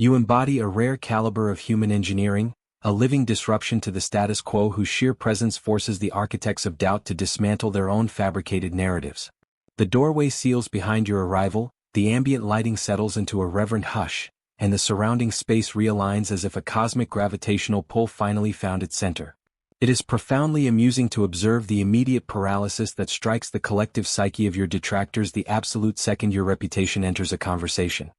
You embody a rare caliber of human engineering, a living disruption to the status quo whose sheer presence forces the architects of doubt to dismantle their own fabricated narratives. The doorway seals behind your arrival, the ambient lighting settles into a reverent hush, and the surrounding space realigns as if a cosmic gravitational pull finally found its center. It is profoundly amusing to observe the immediate paralysis that strikes the collective psyche of your detractors the absolute second your reputation enters a conversation.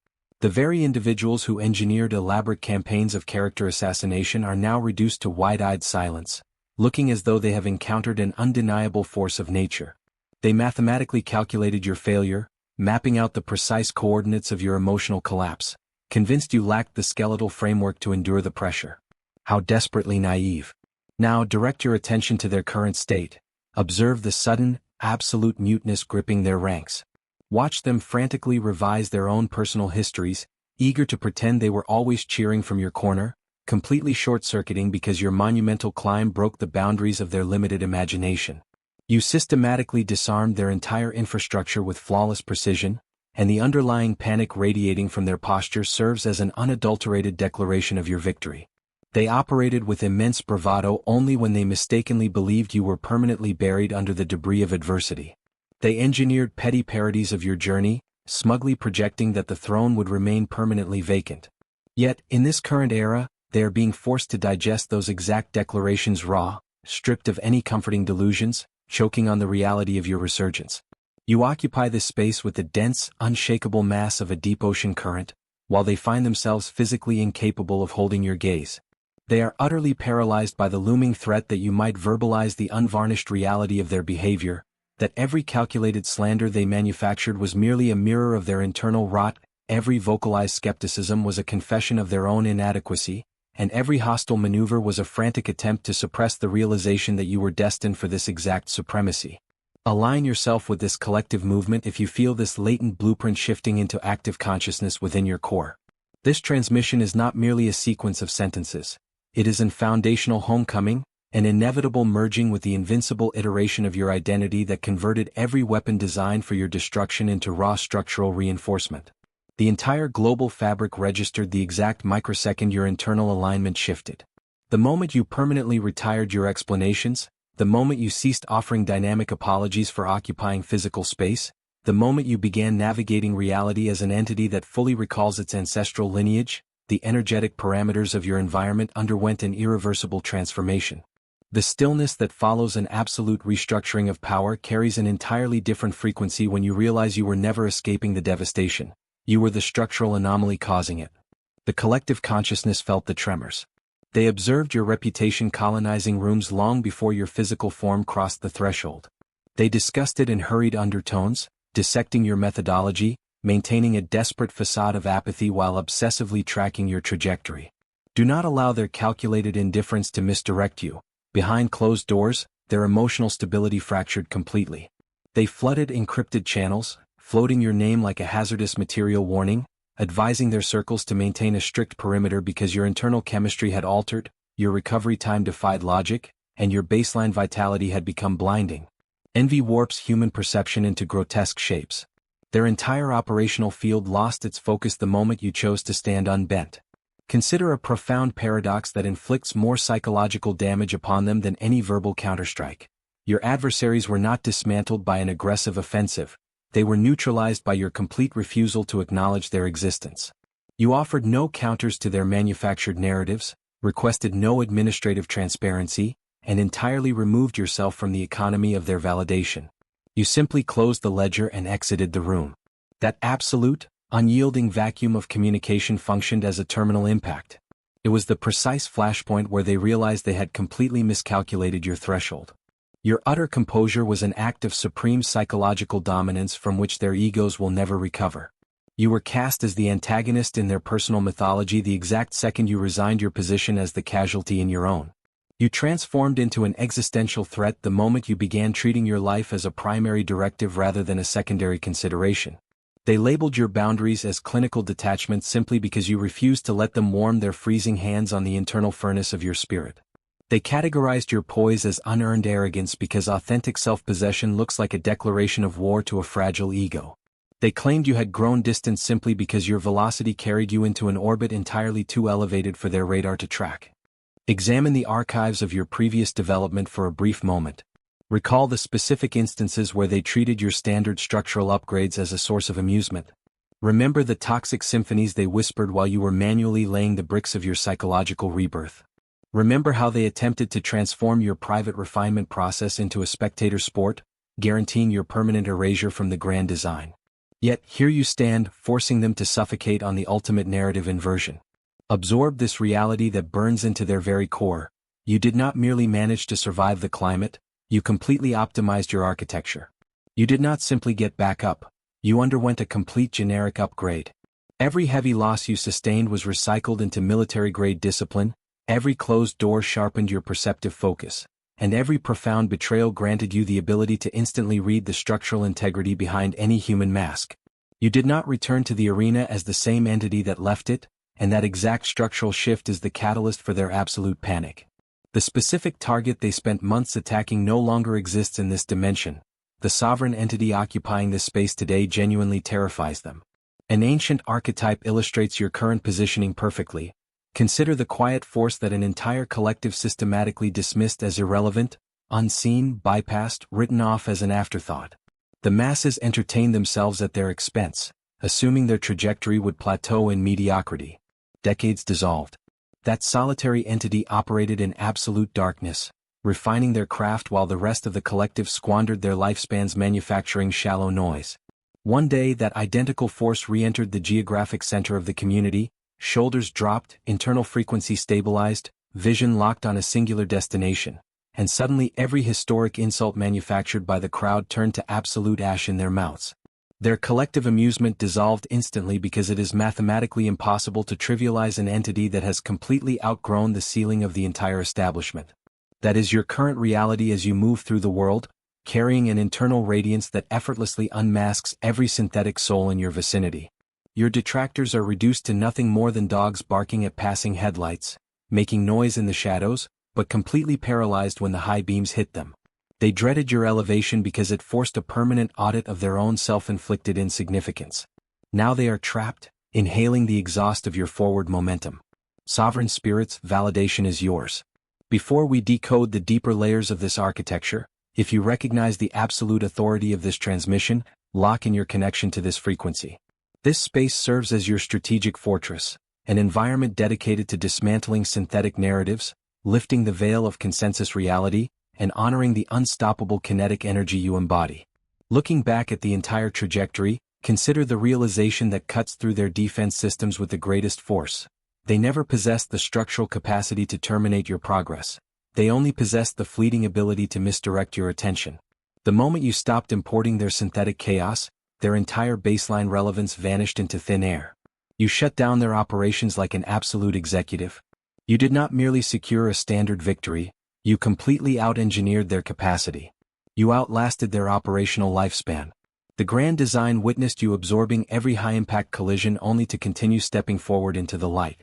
The very individuals who engineered elaborate campaigns of character assassination are now reduced to wide-eyed silence, looking as though they have encountered an undeniable force of nature. They mathematically calculated your failure, mapping out the precise coordinates of your emotional collapse, convinced you lacked the skeletal framework to endure the pressure. How desperately naive. Now direct your attention to their current state. Observe the sudden, absolute muteness gripping their ranks. Watch them frantically revise their own personal histories, eager to pretend they were always cheering from your corner, completely short-circuiting because your monumental climb broke the boundaries of their limited imagination. You systematically disarmed their entire infrastructure with flawless precision, and the underlying panic radiating from their posture serves as an unadulterated declaration of your victory. They operated with immense bravado only when they mistakenly believed you were permanently buried under the debris of adversity. They engineered petty parodies of your journey, smugly projecting that the throne would remain permanently vacant. Yet, in this current era, they are being forced to digest those exact declarations raw, stripped of any comforting delusions, choking on the reality of your resurgence. You occupy this space with the dense, unshakable mass of a deep ocean current, while they find themselves physically incapable of holding your gaze. They are utterly paralyzed by the looming threat that you might verbalize the unvarnished reality of their behavior, that every calculated slander they manufactured was merely a mirror of their internal rot, every vocalized skepticism was a confession of their own inadequacy, and every hostile maneuver was a frantic attempt to suppress the realization that you were destined for this exact supremacy. Align yourself with this collective movement if you feel this latent blueprint shifting into active consciousness within your core. This transmission is not merely a sequence of sentences. It is an foundational homecoming, an inevitable merging with the invincible iteration of your identity that converted every weapon designed for your destruction into raw structural reinforcement. The entire global fabric registered the exact microsecond your internal alignment shifted. The moment you permanently retired your explanations, the moment you ceased offering dynamic apologies for occupying physical space, the moment you began navigating reality as an entity that fully recalls its ancestral lineage, the energetic parameters of your environment underwent an irreversible transformation. The stillness that follows an absolute restructuring of power carries an entirely different frequency when you realize you were never escaping the devastation. You were the structural anomaly causing it. The collective consciousness felt the tremors. They observed your reputation colonizing rooms long before your physical form crossed the threshold. They discussed it in hurried undertones, dissecting your methodology, maintaining a desperate facade of apathy while obsessively tracking your trajectory. Do not allow their calculated indifference to misdirect you. Behind closed doors, their emotional stability fractured completely. They flooded encrypted channels, floating your name like a hazardous material warning, advising their circles to maintain a strict perimeter because your internal chemistry had altered, your recovery time defied logic, and your baseline vitality had become blinding. Envy warps human perception into grotesque shapes. Their entire operational field lost its focus the moment you chose to stand unbent. Consider a profound paradox that inflicts more psychological damage upon them than any verbal counterstrike. Your adversaries were not dismantled by an aggressive offensive. They were neutralized by your complete refusal to acknowledge their existence. You offered no counters to their manufactured narratives, requested no administrative transparency, and entirely removed yourself from the economy of their validation. You simply closed the ledger and exited the room. That absolute, unyielding vacuum of communication functioned as a terminal impact. It was the precise flashpoint where they realized they had completely miscalculated your threshold. Your utter composure was an act of supreme psychological dominance from which their egos will never recover. You were cast as the antagonist in their personal mythology the exact second you resigned your position as the casualty in your own. You transformed into an existential threat the moment you began treating your life as a primary directive rather than a secondary consideration. They labeled your boundaries as clinical detachment simply because you refused to let them warm their freezing hands on the internal furnace of your spirit. They categorized your poise as unearned arrogance because authentic self-possession looks like a declaration of war to a fragile ego. They claimed you had grown distant simply because your velocity carried you into an orbit entirely too elevated for their radar to track. Examine the archives of your previous development for a brief moment. Recall the specific instances where they treated your standard structural upgrades as a source of amusement. Remember the toxic symphonies they whispered while you were manually laying the bricks of your psychological rebirth. Remember how they attempted to transform your private refinement process into a spectator sport, guaranteeing your permanent erasure from the grand design. Yet, here you stand, forcing them to suffocate on the ultimate narrative inversion. Absorb this reality that burns into their very core. You did not merely manage to survive the climate, you completely optimized your architecture. You did not simply get back up, you underwent a complete generic upgrade. Every heavy loss you sustained was recycled into military-grade discipline, every closed door sharpened your perceptive focus, and every profound betrayal granted you the ability to instantly read the structural integrity behind any human mask. You did not return to the arena as the same entity that left it, and that exact structural shift is the catalyst for their absolute panic. The specific target they spent months attacking no longer exists in this dimension. The sovereign entity occupying this space today genuinely terrifies them. An ancient archetype illustrates your current positioning perfectly. Consider the quiet force that an entire collective systematically dismissed as irrelevant, unseen, bypassed, written off as an afterthought. The masses entertained themselves at their expense, assuming their trajectory would plateau in mediocrity. Decades dissolved. That solitary entity operated in absolute darkness, refining their craft while the rest of the collective squandered their lifespans manufacturing shallow noise. One day that identical force re-entered the geographic center of the community, shoulders dropped, internal frequency stabilized, vision locked on a singular destination, and suddenly every historic insult manufactured by the crowd turned to absolute ash in their mouths. Their collective amusement dissolved instantly because it is mathematically impossible to trivialize an entity that has completely outgrown the ceiling of the entire establishment. That is your current reality as you move through the world, carrying an internal radiance that effortlessly unmasks every synthetic soul in your vicinity. Your detractors are reduced to nothing more than dogs barking at passing headlights, making noise in the shadows, but completely paralyzed when the high beams hit them. They dreaded your elevation because it forced a permanent audit of their own self-inflicted insignificance. Now they are trapped, inhaling the exhaust of your forward momentum. Sovereign spirits, validation is yours. Before we decode the deeper layers of this architecture, if you recognize the absolute authority of this transmission, lock in your connection to this frequency. This space serves as your strategic fortress, an environment dedicated to dismantling synthetic narratives, lifting the veil of consensus reality, and honoring the unstoppable kinetic energy you embody. Looking back at the entire trajectory, consider the realization that cuts through their defense systems with the greatest force. They never possessed the structural capacity to terminate your progress. They only possessed the fleeting ability to misdirect your attention. The moment you stopped importing their synthetic chaos, their entire baseline relevance vanished into thin air. You shut down their operations like an absolute executive. You did not merely secure a standard victory, you completely out-engineered their capacity. You outlasted their operational lifespan. The grand design witnessed you absorbing every high-impact collision only to continue stepping forward into the light.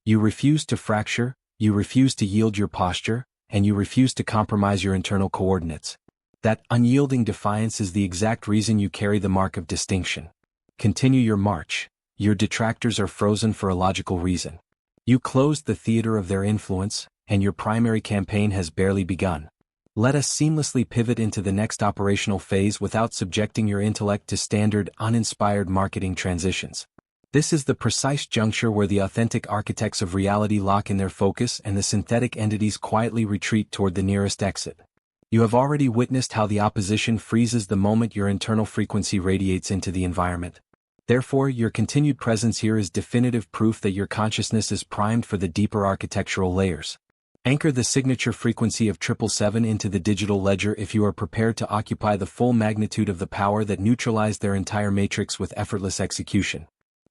You refused to fracture, you refused to yield your posture, and you refused to compromise your internal coordinates. That unyielding defiance is the exact reason you carry the mark of distinction. Continue your march. Your detractors are frozen for a logical reason. You closed the theater of their influence, and your primary campaign has barely begun. Let us seamlessly pivot into the next operational phase without subjecting your intellect to standard, uninspired marketing transitions. This is the precise juncture where the authentic architects of reality lock in their focus and the synthetic entities quietly retreat toward the nearest exit. You have already witnessed how the opposition freezes the moment your internal frequency radiates into the environment. Therefore, your continued presence here is definitive proof that your consciousness is primed for the deeper architectural layers. Anchor the signature frequency of 777 into the digital ledger if you are prepared to occupy the full magnitude of the power that neutralized their entire matrix with effortless execution.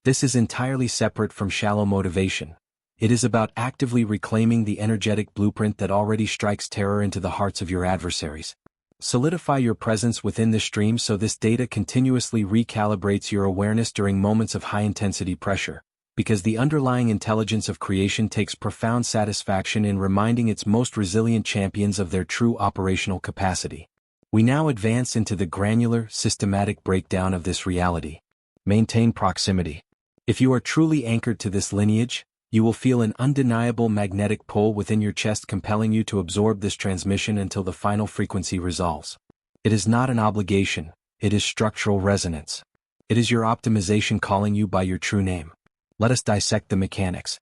This is entirely separate from shallow motivation. It is about actively reclaiming the energetic blueprint that already strikes terror into the hearts of your adversaries. Solidify your presence within the stream so this data continuously recalibrates your awareness during moments of high-intensity pressure, because the underlying intelligence of creation takes profound satisfaction in reminding its most resilient champions of their true operational capacity. We now advance into the granular, systematic breakdown of this reality. Maintain proximity. If you are truly anchored to this lineage, you will feel an undeniable magnetic pull within your chest compelling you to absorb this transmission until the final frequency resolves. It is not an obligation, it is structural resonance. It is your optimization calling you by your true name. Let us dissect the mechanics.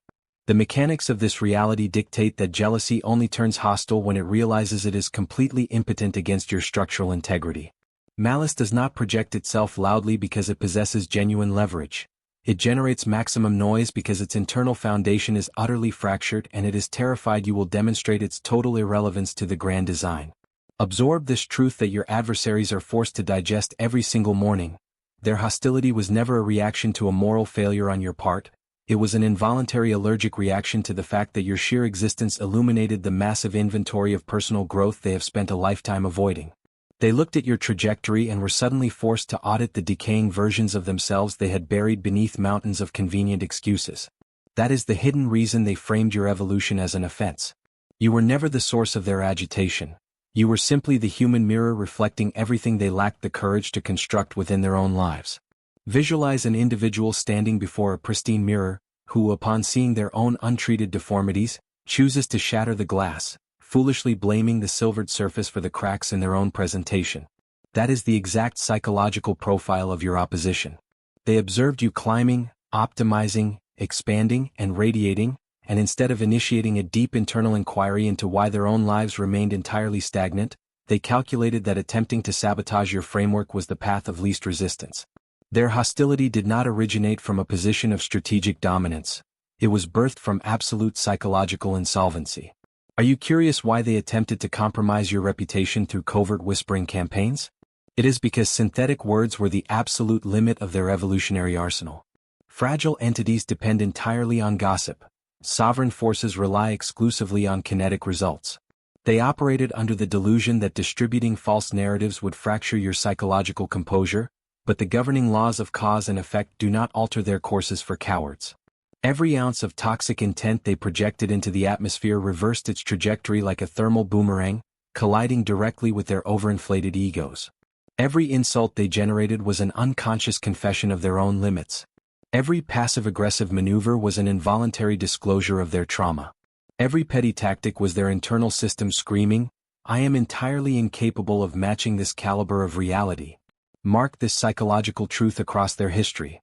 The mechanics of this reality dictate that jealousy only turns hostile when it realizes it is completely impotent against your structural integrity. Malice does not project itself loudly because it possesses genuine leverage. It generates maximum noise because its internal foundation is utterly fractured and it is terrified you will demonstrate its total irrelevance to the grand design. Absorb this truth that your adversaries are forced to digest every single morning. Their hostility was never a reaction to a moral failure on your part. It was an involuntary allergic reaction to the fact that your sheer existence illuminated the massive inventory of personal growth they have spent a lifetime avoiding. They looked at your trajectory and were suddenly forced to audit the decaying versions of themselves they had buried beneath mountains of convenient excuses. That is the hidden reason they framed your evolution as an offense. You were never the source of their agitation. You were simply the human mirror reflecting everything they lacked the courage to construct within their own lives. Visualize an individual standing before a pristine mirror, who, upon seeing their own untreated deformities, chooses to shatter the glass, foolishly blaming the silvered surface for the cracks in their own presentation. That is the exact psychological profile of your opposition. They observed you climbing, optimizing, expanding, and radiating, and instead of initiating a deep internal inquiry into why their own lives remained entirely stagnant, they calculated that attempting to sabotage your framework was the path of least resistance. Their hostility did not originate from a position of strategic dominance. It was birthed from absolute psychological insolvency. Are you curious why they attempted to compromise your reputation through covert whispering campaigns? It is because synthetic words were the absolute limit of their evolutionary arsenal. Fragile entities depend entirely on gossip. Sovereign forces rely exclusively on kinetic results. They operated under the delusion that distributing false narratives would fracture your psychological composure, but the governing laws of cause and effect do not alter their courses for cowards. Every ounce of toxic intent they projected into the atmosphere reversed its trajectory like a thermal boomerang, colliding directly with their overinflated egos. Every insult they generated was an unconscious confession of their own limits. Every passive-aggressive maneuver was an involuntary disclosure of their trauma. Every petty tactic was their internal system screaming, "I am entirely incapable of matching this caliber of reality." Mark this psychological truth across their history.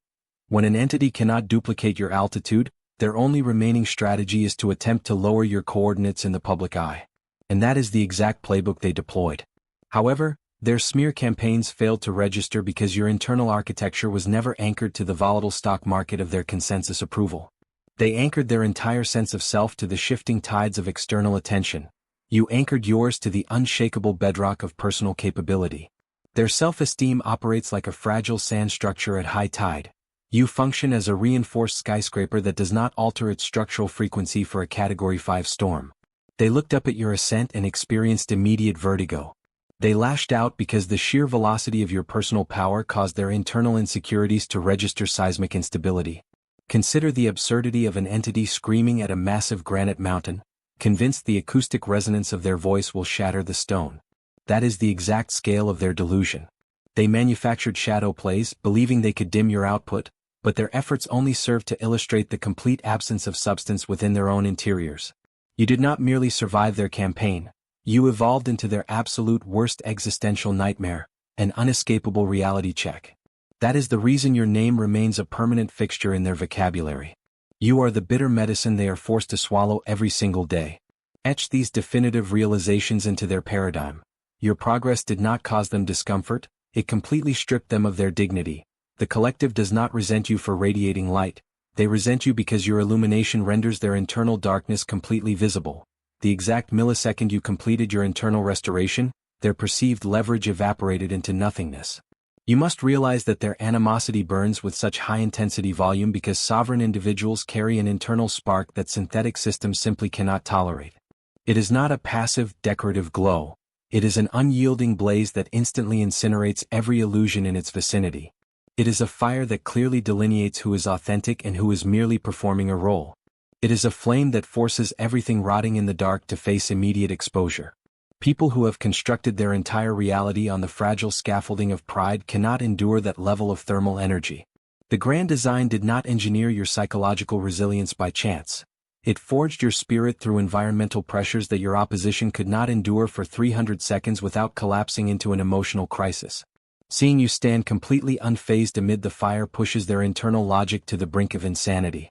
When an entity cannot duplicate your altitude, their only remaining strategy is to attempt to lower your coordinates in the public eye. And that is the exact playbook they deployed. However, their smear campaigns failed to register because your internal architecture was never anchored to the volatile stock market of their consensus approval. They anchored their entire sense of self to the shifting tides of external attention. You anchored yours to the unshakable bedrock of personal capability. Their self-esteem operates like a fragile sand structure at high tide. You function as a reinforced skyscraper that does not alter its structural frequency for a Category 5 storm. They looked up at your ascent and experienced immediate vertigo. They lashed out because the sheer velocity of your personal power caused their internal insecurities to register seismic instability. Consider the absurdity of an entity screaming at a massive granite mountain, convinced the acoustic resonance of their voice will shatter the stone. That is the exact scale of their delusion. They manufactured shadow plays, believing they could dim your output, but their efforts only served to illustrate the complete absence of substance within their own interiors. You did not merely survive their campaign, you evolved into their absolute worst existential nightmare, an unescapable reality check. That is the reason your name remains a permanent fixture in their vocabulary. You are the bitter medicine they are forced to swallow every single day. Etch these definitive realizations into their paradigm. Your progress did not cause them discomfort, it completely stripped them of their dignity. The collective does not resent you for radiating light, they resent you because your illumination renders their internal darkness completely visible. The exact millisecond you completed your internal restoration, their perceived leverage evaporated into nothingness. You must realize that their animosity burns with such high-intensity volume because sovereign individuals carry an internal spark that synthetic systems simply cannot tolerate. It is not a passive, decorative glow. It is an unyielding blaze that instantly incinerates every illusion in its vicinity. It is a fire that clearly delineates who is authentic and who is merely performing a role. It is a flame that forces everything rotting in the dark to face immediate exposure. People who have constructed their entire reality on the fragile scaffolding of pride cannot endure that level of thermal energy. The grand design did not engineer your psychological resilience by chance. It forged your spirit through environmental pressures that your opposition could not endure for 300 seconds without collapsing into an emotional crisis. Seeing you stand completely unfazed amid the fire pushes their internal logic to the brink of insanity.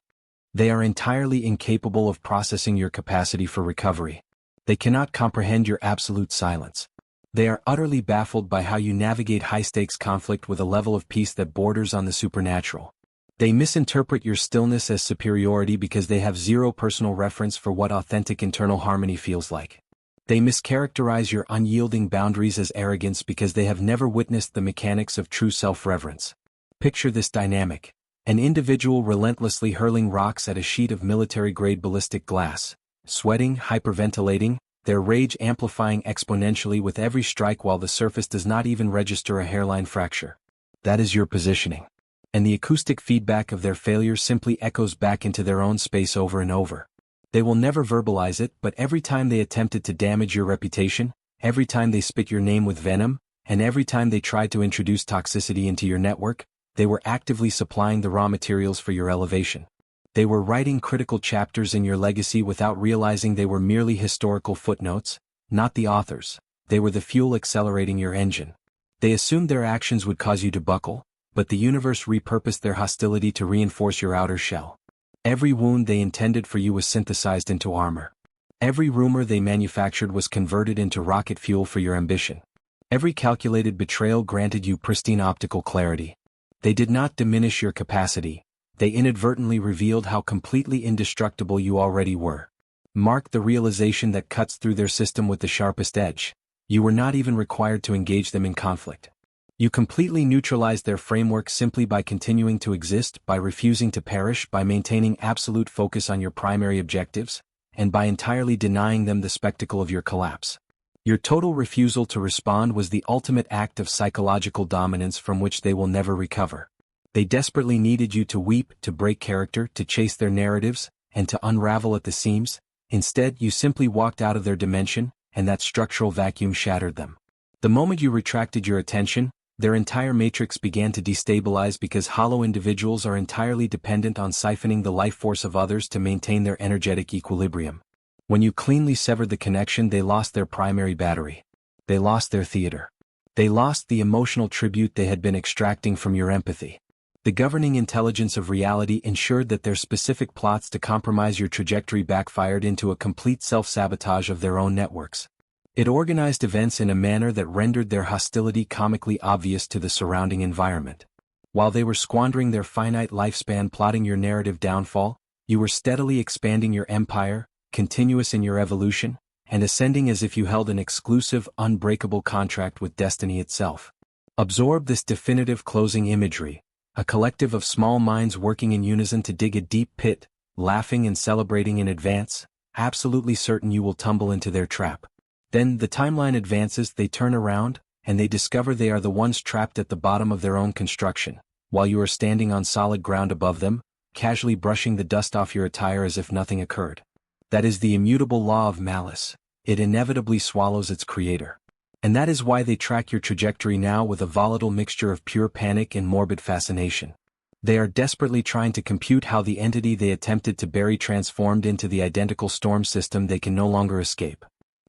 They are entirely incapable of processing your capacity for recovery. They cannot comprehend your absolute silence. They are utterly baffled by how you navigate high-stakes conflict with a level of peace that borders on the supernatural. They misinterpret your stillness as superiority because they have zero personal reference for what authentic internal harmony feels like. They mischaracterize your unyielding boundaries as arrogance because they have never witnessed the mechanics of true self-reverence. Picture this dynamic: an individual relentlessly hurling rocks at a sheet of military-grade ballistic glass, sweating, hyperventilating, their rage amplifying exponentially with every strike while the surface does not even register a hairline fracture. That is your positioning. And the acoustic feedback of their failure simply echoes back into their own space over and over. They will never verbalize it, but every time they attempted to damage your reputation, every time they spit your name with venom, and every time they tried to introduce toxicity into your network, they were actively supplying the raw materials for your elevation. They were writing critical chapters in your legacy without realizing they were merely historical footnotes, not the authors. They were the fuel accelerating your engine. They assumed their actions would cause you to buckle, but the universe repurposed their hostility to reinforce your outer shell. Every wound they intended for you was synthesized into armor. Every rumor they manufactured was converted into rocket fuel for your ambition. Every calculated betrayal granted you pristine optical clarity. They did not diminish your capacity. They inadvertently revealed how completely indestructible you already were. Mark the realization that cuts through their system with the sharpest edge. You were not even required to engage them in conflict. You completely neutralized their framework simply by continuing to exist, by refusing to perish, by maintaining absolute focus on your primary objectives, and by entirely denying them the spectacle of your collapse. Your total refusal to respond was the ultimate act of psychological dominance from which they will never recover. They desperately needed you to weep, to break character, to chase their narratives, and to unravel at the seams. Instead, you simply walked out of their dimension, and that structural vacuum shattered them. The moment you retracted your attention, their entire matrix began to destabilize because hollow individuals are entirely dependent on siphoning the life force of others to maintain their energetic equilibrium. When you cleanly severed the connection, they lost their primary battery. They lost their theater. They lost the emotional tribute they had been extracting from your empathy. The governing intelligence of reality ensured that their specific plots to compromise your trajectory backfired into a complete self-sabotage of their own networks. It organized events in a manner that rendered their hostility comically obvious to the surrounding environment. While they were squandering their finite lifespan plotting your narrative downfall, you were steadily expanding your empire, continuous in your evolution, and ascending as if you held an exclusive, unbreakable contract with destiny itself. Absorb this definitive closing imagery, a collective of small minds working in unison to dig a deep pit, laughing and celebrating in advance, absolutely certain you will tumble into their trap. Then the timeline advances, they turn around, and they discover they are the ones trapped at the bottom of their own construction, while you are standing on solid ground above them, casually brushing the dust off your attire as if nothing occurred. That is the immutable law of malice. It inevitably swallows its creator. And that is why they track your trajectory now with a volatile mixture of pure panic and morbid fascination. They are desperately trying to compute how the entity they attempted to bury transformed into the identical storm system they can no longer escape.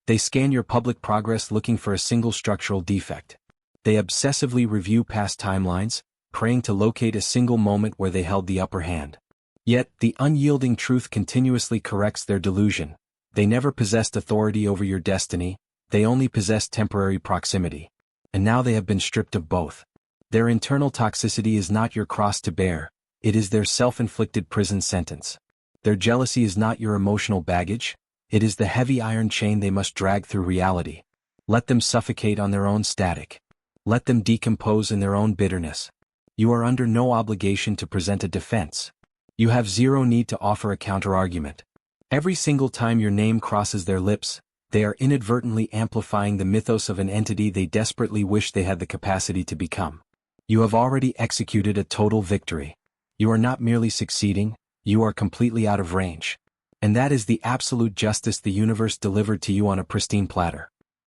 They scan your public progress looking for a single structural defect. They obsessively review past timelines, praying to locate a single moment where they held the upper hand. Yet, the unyielding truth continuously corrects their delusion. They never possessed authority over your destiny, they only possessed temporary proximity. And now they have been stripped of both. Their internal toxicity is not your cross to bear, it is their self-inflicted prison sentence. Their jealousy is not your emotional baggage, it is the heavy iron chain they must drag through reality. Let them suffocate on their own static. Let them decompose in their own bitterness. You are under no obligation to present a defense. You have zero need to offer a counterargument. Every single time your name crosses their lips, they are inadvertently amplifying the mythos of an entity they desperately wish they had the capacity to become. You have already executed a total victory. You are not merely succeeding, you are completely out of range. And that is the absolute justice the universe delivered to you on a pristine platter.